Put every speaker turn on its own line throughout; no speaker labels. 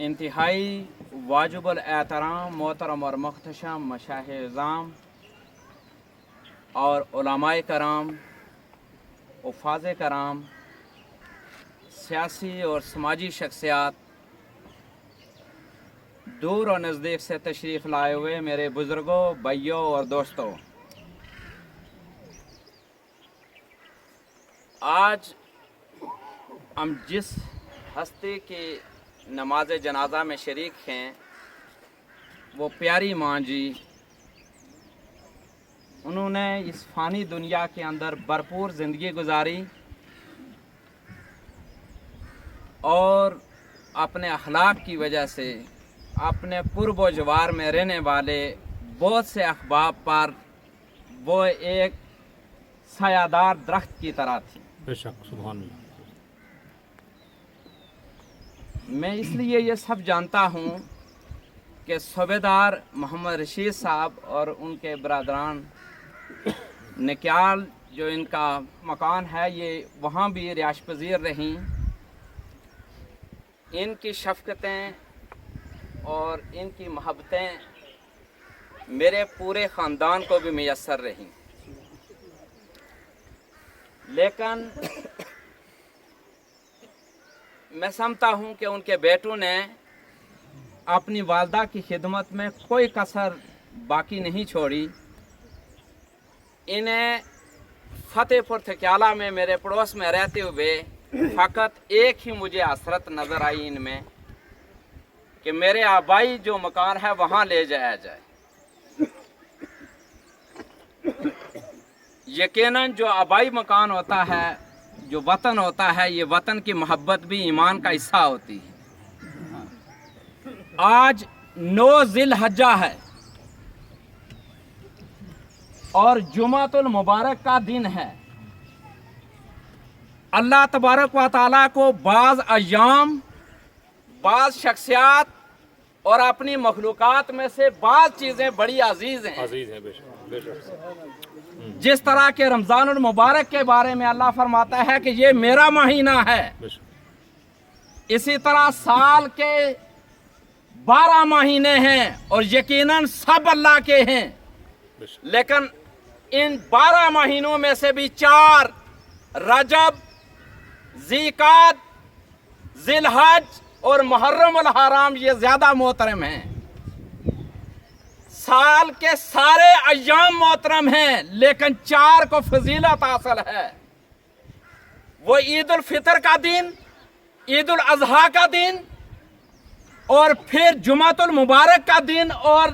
انتہائی واجب الاحترام محترم اور محتشم مشائخ اعظام اور علماء کرام، حفاظ کرام، سیاسی اور سماجی شخصیات، دور اور نزدیک سے تشریف لائے ہوئے میرے بزرگوں، بھائیوں اور دوستوں، آج ہم جس ہستی کی نماز جنازہ میں شریک ہیں وہ پیاری ماں جی، انہوں نے اس فانی دنیا کے اندر بھرپور زندگی گزاری اور اپنے اخلاق کی وجہ سے اپنے قرب و جوار میں رہنے والے بہت سے احباب پر وہ ایک سایہ دار درخت کی طرح تھی۔
بے شک، سبحان اللہ۔
میں اس لیے یہ سب جانتا ہوں کہ صوبیدار محمد رشید صاحب اور ان کے برادران نکیال جو ان کا مکان ہے، یہ وہاں بھی رہائش پذیر رہیں۔ ان کی شفقتیں اور ان کی محبتیں میرے پورے خاندان کو بھی میسر رہیں، لیکن میں سمجھتا ہوں کہ ان کے بیٹوں نے اپنی والدہ کی خدمت میں کوئی کسر باقی نہیں چھوڑی۔ انہیں فتح پور تھکیالہ میں میرے پڑوس میں رہتے ہوئے فقط ایک ہی مجھے حسرت نظر آئی ان میں کہ میرے آبائی جو مکان ہے وہاں لے جایا جائے۔ یقیناً جو آبائی مکان ہوتا ہے، جو وطن ہوتا ہے، یہ وطن کی محبت بھی ایمان کا حصہ ہوتی ہے۔ آج 9 ذی الحجہ ہے اور جمعۃ المبارک کا دن ہے۔ اللہ تبارک و تعالیٰ کو بعض ایام، بعض شخصیات اور اپنی مخلوقات میں سے بعض چیزیں بڑی عزیز ہیں۔
عزیز ہے، بے شک، بے شک۔
جس طرح کے رمضان المبارک کے بارے میں اللہ فرماتا ہے کہ یہ میرا مہینہ ہے،
بے شک۔
اسی طرح سال کے 12 مہینے ہیں اور یقیناً سب اللہ کے ہیں،
بے شک۔
لیکن ان 12 مہینوں میں سے بھی 4 رجب، ذی-قعدہ، ذی الحج اور محرم الحرام یہ زیادہ محترم ہیں۔ سال کے سارے ایام محترم ہیں، لیکن 4 کو فضیلت حاصل ہے۔ وہ عید الفطر کا دن، عید الاضحیٰ کا دن اور پھر جمعۃ المبارک کا دن اور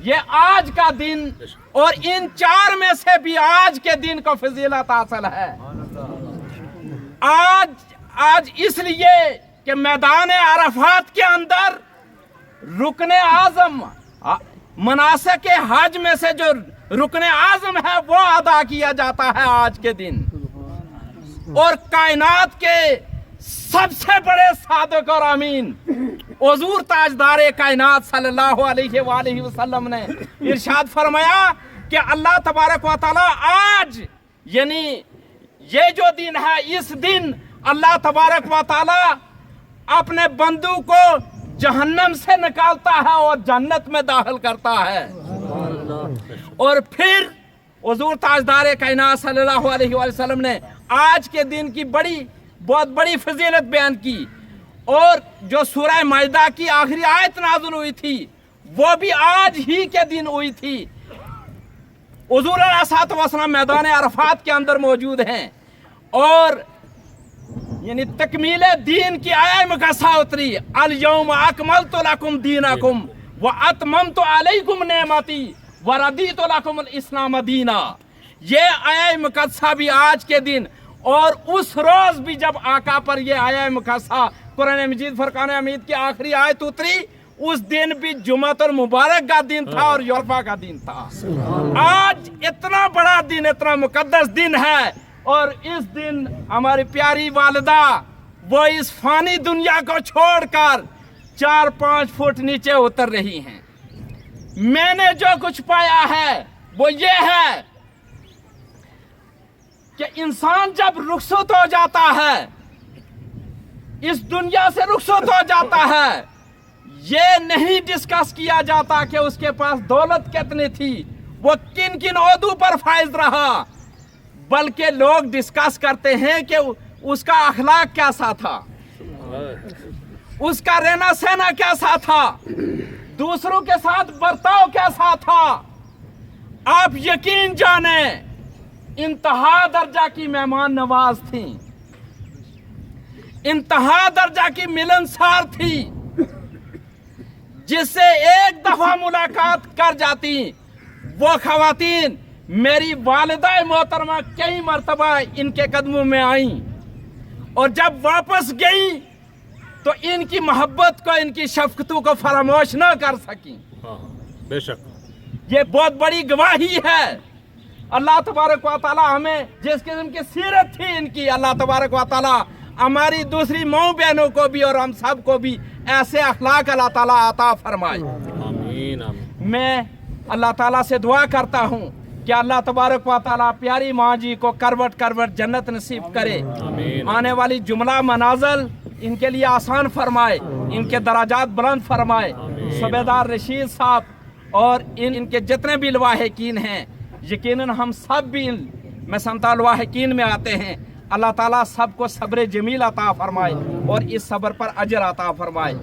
یہ آج کا دن، اور ان 4 میں سے بھی آج کے دن کو فضیلت حاصل ہے۔ آج اس لیے کہ میدان عرفات کے اندر رکن اعظم، مناسک حج میں سے جو رکن اعظم ہے وہ ادا کیا جاتا ہے آج کے دن، اور کائنات کے سب سے بڑے صادق اور امین حضور تاجدار کائنات صلی اللہ علیہ وآلہ وسلم نے ارشاد فرمایا کہ اللہ تبارک و تعالیٰ آج، یعنی یہ جو دن ہے، اس دن اللہ تبارک و تعالیٰ اپنے بندوں کو جہنم سے نکالتا ہے اور جنت میں داخل کرتا ہے۔ اور پھر حضور تاجدار کائنات صلی اللہ علیہ وآلہ وسلم نے آج کے دن کی بہت بڑی فضیلت بیان کی، اور جو سورہ مائدہ کی آخری آیت نازل ہوئی تھی وہ بھی آج ہی کے دن ہوئی تھی۔ حضور علیہ الصلوۃ والسلام میدان عرفات کے اندر موجود ہیں، اور یعنی تکمیل دین کی آیہ مقدسہ اتری، الیوم اکملت لکم دینکم واتممت علیکم نعمتی ورضیت لکم الاسلام دینا۔ یہ آیہ مقدسہ بھی آج کے دن، اور اس روز بھی جب آقا پر یہ آیہ مقدسہ قرآن مجید فرقان حمید کی آخری آیت اتری، اس دن بھی جمعۃ المبارک کا دن تھا اور یورفا کا دن تھا۔ آج اتنا بڑا دن، اتنا مقدس دن ہے، اور اس دن ہماری پیاری والدہ وہ اس فانی دنیا کو چھوڑ کر 4-5 فٹ نیچے اتر رہی ہیں۔ میں نے جو کچھ پایا ہے وہ یہ ہے کہ انسان جب رخصت ہو جاتا ہے، اس دنیا سے رخصت ہو جاتا ہے، یہ نہیں ڈسکس کیا جاتا کہ اس کے پاس دولت کتنی تھی، وہ کن کن عہدوں پر فائز رہا، بلکہ لوگ ڈسکس کرتے ہیں کہ اس کا اخلاق کیسا تھا، اس کا رہنا سہنا کیسا تھا، دوسروں کے ساتھ برتاؤ کیسا تھا۔ آپ یقین جانیں انتہا درجہ کی مہمان نواز تھیں، انتہا درجہ کی ملنسار تھی، جس سے ایک دفعہ ملاقات کر جاتی وہ خواتین میری والدہ محترمہ کئی مرتبہ ان کے قدموں میں آئیں، اور جب واپس گئیں تو ان کی محبت کو، ان کی شفقتوں کو فراموش نہ کر سکیں۔
ہاں بے شک،
یہ بہت بڑی گواہی ہے۔ اللہ تبارک و تعالی ہمیں جس قسم کی سیرت تھی ان کی، اللہ تبارک و تعالی ہماری دوسری ماؤں بہنوں کو بھی اور ہم سب کو بھی ایسے اخلاق اللہ تعالی عطا فرمائے۔
آمین آمین۔
میں اللہ تعالیٰ سے دعا کرتا ہوں کہ اللہ تبارک و تعالیٰ پیاری ماں جی کو کروٹ کروٹ جنت نصیب کرے،
آمین۔
آنے والی جملہ منازل ان کے لیے آسان فرمائے، ان کے درجات بلند فرمائے۔ صوبیدار رشید صاحب اور ان کے جتنے بھی لواحقین ہیں، یقیناً ہم سب بھی ان میں سنتا لواحقین میں آتے ہیں۔ اللہ تعالیٰ سب کو صبر جمیل عطا فرمائے اور اس صبر پر اجر عطا فرمائے۔